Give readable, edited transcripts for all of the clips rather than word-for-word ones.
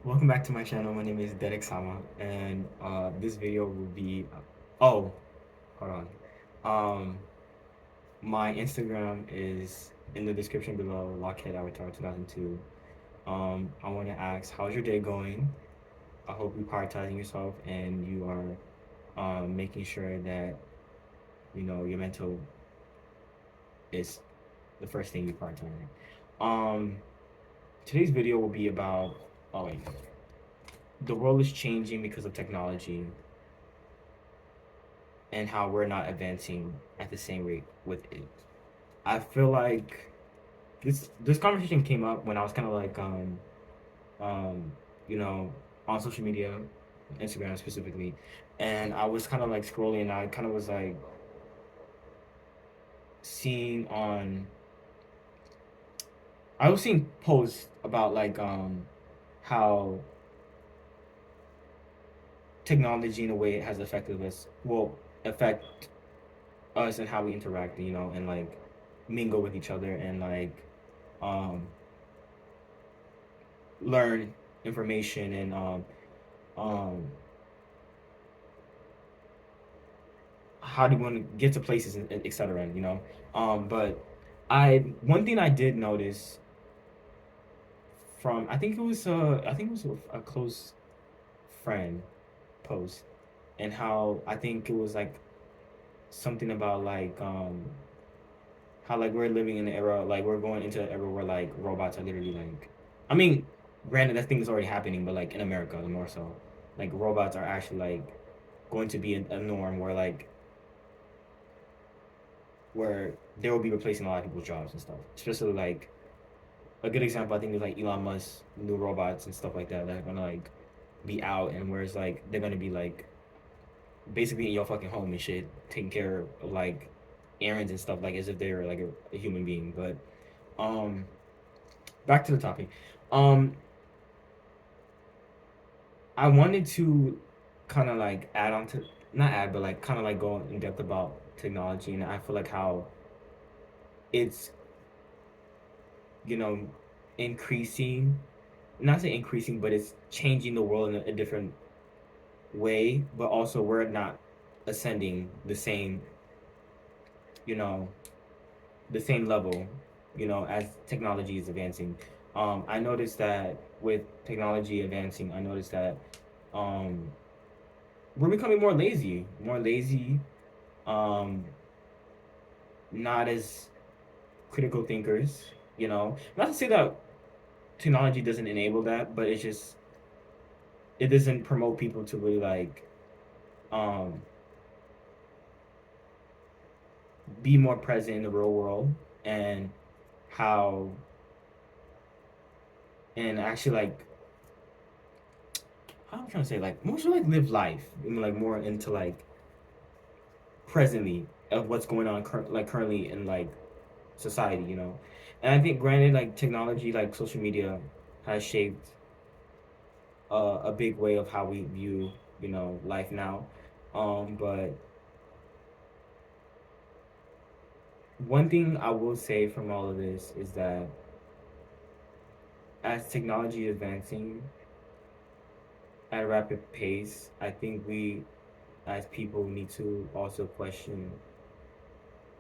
Welcome back to my channel. My name is Derrick-sama, and this video will be. Oh, hold on. Um, my Instagram is in the description below. Lockhead Avatar 2002. I want to ask, how's your day going? I hope you're prioritizing yourself and you are making sure that your mental is the first thing you prioritize. Um, Today's video will be about. Oh wait, the world is changing because of technology and how we're not advancing at the same rate with it. I feel like this conversation came up when I was kind of like um you know on social media, Instagram specifically, and I was kind of like scrolling and I kind of was like seeing on I was seeing posts about like how technology in a way has affected us affect us and how we interact, and like mingle with each other and like um learn information and um how do you want to get to places and etc. But I one thing I did notice from I think it was a close friend post, and how I think it was like something about like how like we're living in the era, like we're going into an era where like robots are literally like, I mean, granted that thing is already happening, but like in America more so, like robots are actually like going to be a norm where like where they will be replacing a lot of people's jobs and stuff. Especially like a good example I think is like Elon Musk's new robots and stuff like that that are gonna like be out, and where it's like they're gonna be like basically in your fucking home and shit, taking care of like errands and stuff like as if they're like a human being. But um back to the topic. Um I wanted to kind of like add on to, not add, but like kind of like go in depth about technology, and I feel like how it's you know increasing, not say increasing, but it's changing the world in a different way, but also we're not ascending you know the same level, as technology is advancing. I noticed that with technology advancing, I noticed that um we're becoming more lazy, um, not as critical thinkers. Not to say that technology doesn't enable that, but it's just it doesn't promote people to really like um, be more present in the real world and how and actually like how I'm trying to say like more so like live life and like more into like presently of what's going on currently in like society. And I think granted like technology like social media has shaped a big way of how we view life now, but one thing I will say from all of this is that as technology is advancing at a rapid pace, I think we as people need to also question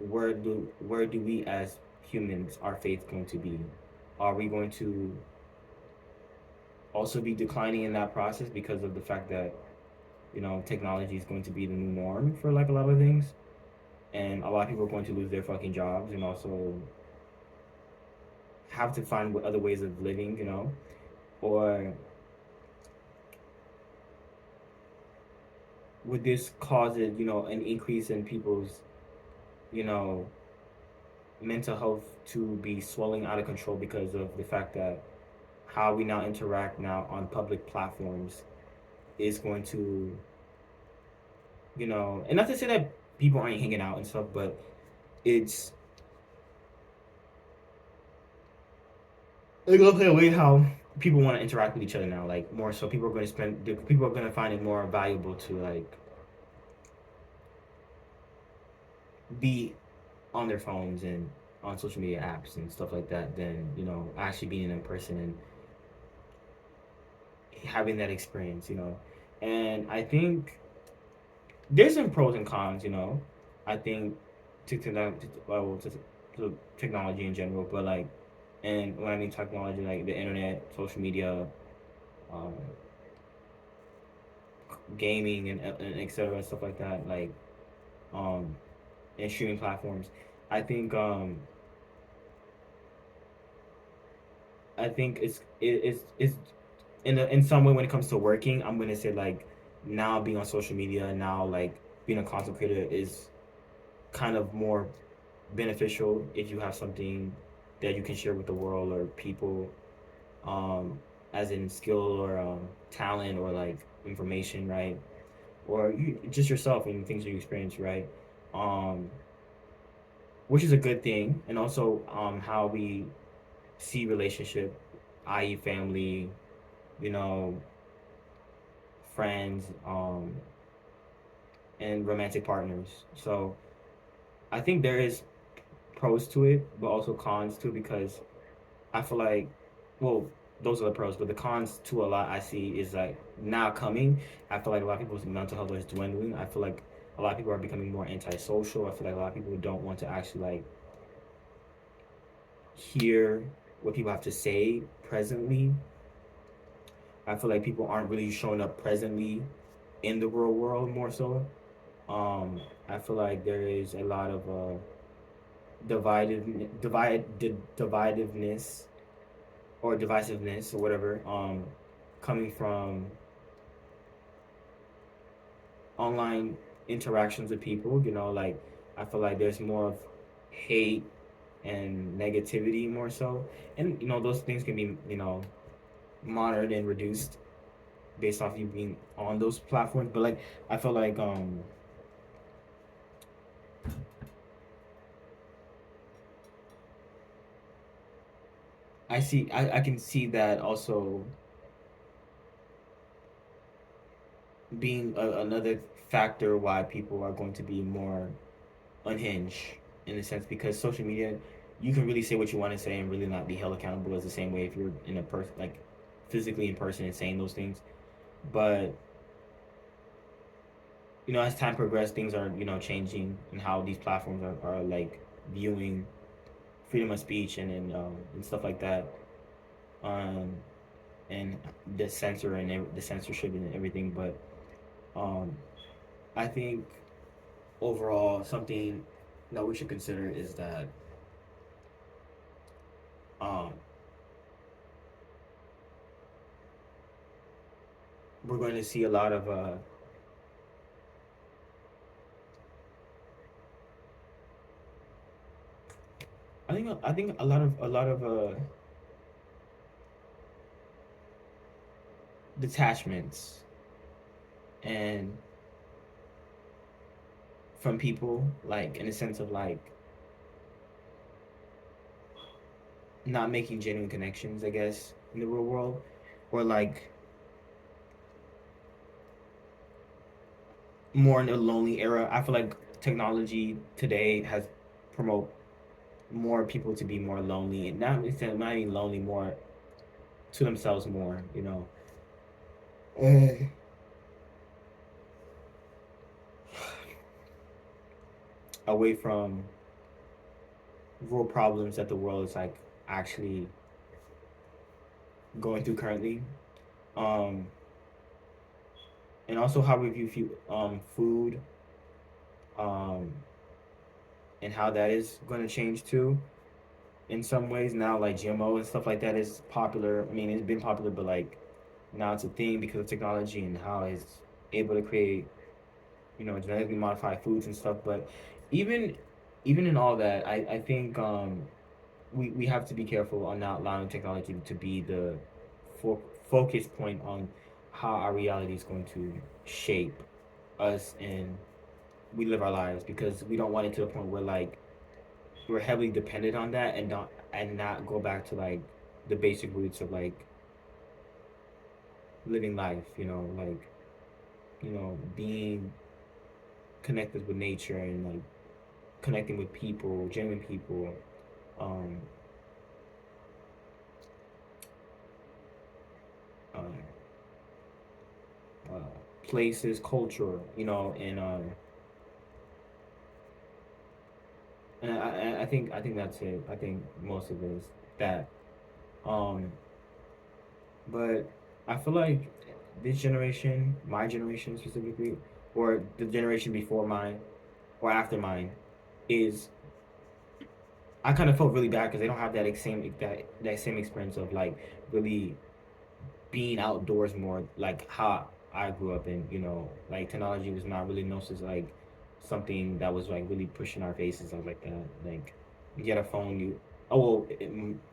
where do we as humans our faith going to be? Are we going to also be declining in that process because of the fact that technology is going to be the new norm for like a lot of things, and a lot of people are going to lose their fucking jobs and also have to find other ways of living, or would this cause an increase in people's you know mental health to be swelling out of control because of the fact that how we now interact now on public platforms is going to and not to say that people aren't hanging out and stuff, but it's going to play away how people want to interact with each other now, like more so people are going to find it more valuable to like be on their phones and on social media apps and stuff like that than actually being in person and having that experience, And I think there's some pros and cons, I think to technology in general, but like, and when I mean technology, like the internet, social media, um, gaming, and etc. stuff like that, like, um, and streaming platforms. I think um, I think it's in some way when it comes to working, I'm gonna say like now being on social media, now like being a content creator is kind of more beneficial if you have something that you can share with the world or people, um, as in skill or talent or like information, right? Or you just yourself and things you experience, right? Um, which is a good thing, and also how we see relationship, i.e., family, you know, friends, and romantic partners. So I think there is pros to it, but also cons too, because I feel like, well, those are the pros, but the cons to a lot I see is like now coming. I feel like a lot of people's mental health is dwindling. I feel like a lot of people are becoming more antisocial. I feel like a lot of people don't want to actually like hear what people have to say presently. I feel like people aren't really showing up presently in the real world more so. I feel like there is a lot of divisiveness or divisiveness or whatever, coming from online interactions with people. Like I feel like there's more of hate and negativity more so, and those things can be monitored and reduced based off you being on those platforms. But like I feel like I can see that also being another factor why people are going to be more unhinged in a sense, because social media, you can really say what you want to say and really not be held accountable as the same way if you're in a person, like physically in person and saying those things. But as time progressed, things are changing and how these platforms are like viewing freedom of speech and stuff like that, um and the censorship and everything. But um I think overall something that we should consider is that um we're going to see a lot of I think a lot of detachments and from people, like in a sense of like not making genuine connections, I guess, in the real world, or like more in a lonely era. I feel like technology today has promote more people to be more lonely, and not instead of not even lonely, more to themselves more, away from real problems that the world is like actually going through currently. Um, and also how we view food, um, and how that is going to change too. In some ways now, like GMO and stuff like that is popular. I mean, it's been popular, but like now it's a thing because of technology and how it's able to create, genetically modified foods and stuff. But even even in all that, I think we have to be careful on not allowing technology to be the fo- focus point on how our reality is going to shape us and we live our lives, because we don't want it to the point where like we're heavily dependent on that and not go back to like the basic roots of like living life, like being connected with nature and like connecting with people, genuine people. Um, um, places, culture, and I think that's it. I think most of it is that. Um, but I feel like this generation, my generation specifically, or the generation before mine or after mine, is I kind of felt really bad because they don't have that same experience of like really being outdoors more, like how I grew up in. Like technology was not really noticed as like something that was like really pushing our faces, stuff like that. Like you get a phone, you oh well,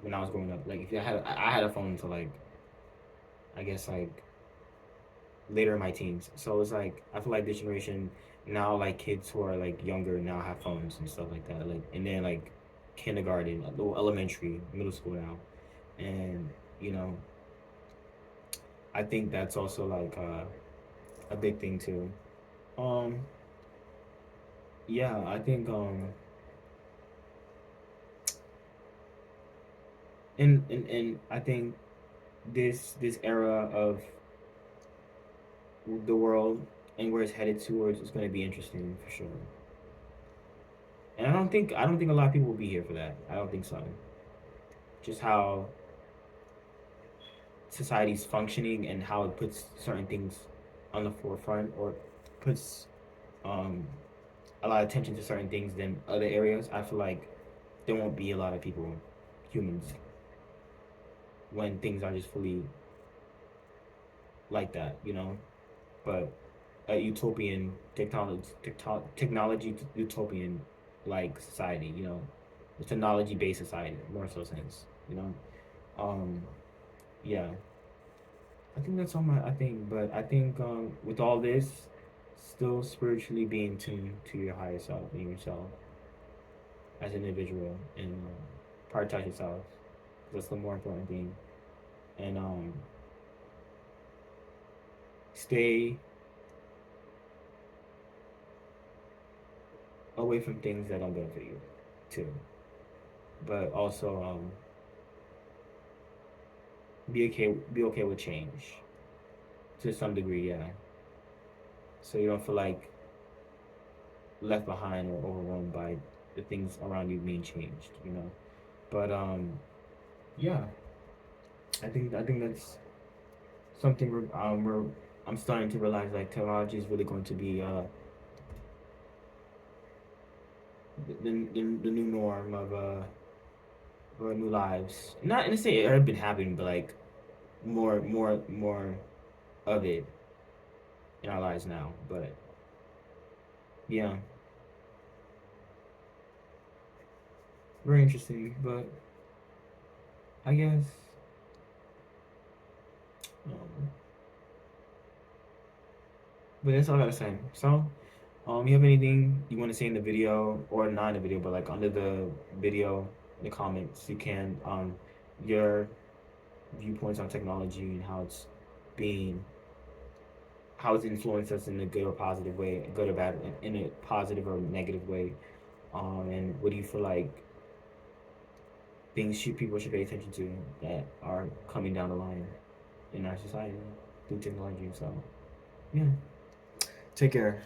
when I was growing up, like if I had a phone until like I guess like later in my teens. So it's like I feel like this generation now, like kids who are like younger now have phones and stuff like that. Like and then like kindergarten, little elementary, middle school now, and you know I think that's also like a big thing too. Um, yeah, I think and I think this era of the world and where it's headed towards is going to be interesting for sure. And I don't think a lot of people will be here for that. I don't think so. Just how society's functioning and how it puts certain things on the forefront or puts um, a lot of attention to certain things than other areas. I feel like there won't be a lot of people, humans, when things are just fully like that. But a utopian technology utopian like society, a technology based society, more so sense. Um, yeah, I think that's all I think, but I think with all this, still spiritually being tuned to your higher self and yourself as an individual and prioritize yourself. That's the more important thing. And stay away from things that don't benefit you, too. But also be okay with change to some degree, yeah. So you don't feel like left behind or overwhelmed by the things around you being changed. But yeah, I think that's something I'm starting to realize like technology is really going to be the new norm of our new lives. Not to say it already been happening, but like more of it in our lives now. But yeah, very interesting. But I guess um, but that's all I gotta say. So you have anything you want to say in the video or not in the video, but like under the video, in the comments, you can your viewpoints on technology and being how it's influenced us in a good or positive way, good or bad, in a positive or negative way. And what do you feel like things people should pay attention to that are coming down the line in our society through technology? So yeah, take care.